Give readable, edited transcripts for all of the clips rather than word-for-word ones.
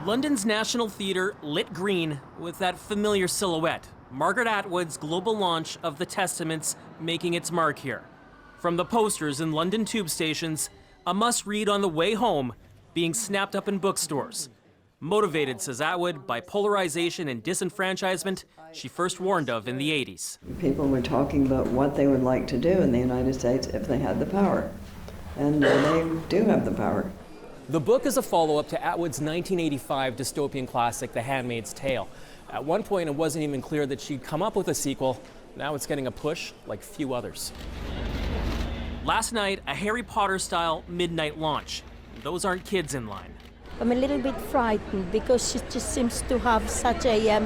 London's National Theatre lit green with that familiar silhouette. Margaret Atwood's global launch of The Testaments making its mark here. From the posters in London tube stations, a must-read on the way home, being snapped up in bookstores. Motivated, says Atwood, by polarization and disenfranchisement she first warned of in the 80s. People were talking about what they would like to do in the United States if they had the power. And they do have the power. The book is a follow-up to Atwood's 1985 dystopian classic, The Handmaid's Tale. At one point, it wasn't even clear that she'd come up with a sequel. Now it's getting a push like few others. Last night, a Harry Potter-style midnight launch. Those aren't kids in line. I'm a little bit frightened because she just seems to have such a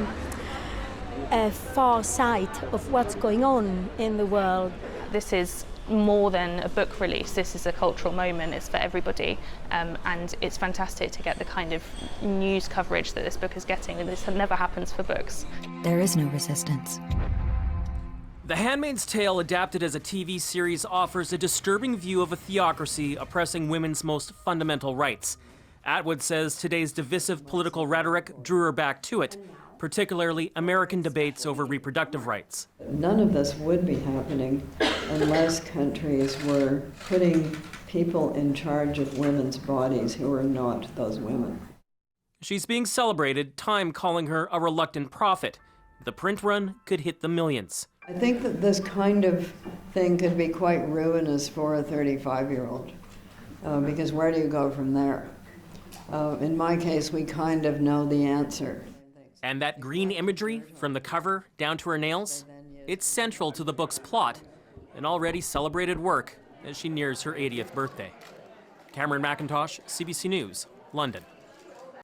far sight of what's going on in the world. This is more than a book release. This is a cultural moment. It's for everybody, and it's fantastic to get the kind of news coverage that this book is getting, and this never happens for books. There is no resistance. The Handmaid's Tale, adapted as a TV series, offers a disturbing view of a theocracy oppressing women's most fundamental rights. Atwood says today's divisive political rhetoric drew her back to it, particularly American debates over reproductive rights. None of this would be happening unless countries were putting people in charge of women's bodies who are not those women. She's being celebrated, Time calling her a reluctant prophet. The print run could hit the millions. I think that this kind of thing could be quite ruinous for a 35-year-old, because where do you go from there? In my case, we kind of know the answer. And that green imagery, from the cover down to her nails, it's central to the book's plot, an already celebrated work as she nears her 80th birthday. Cameron McIntosh, CBC News, London.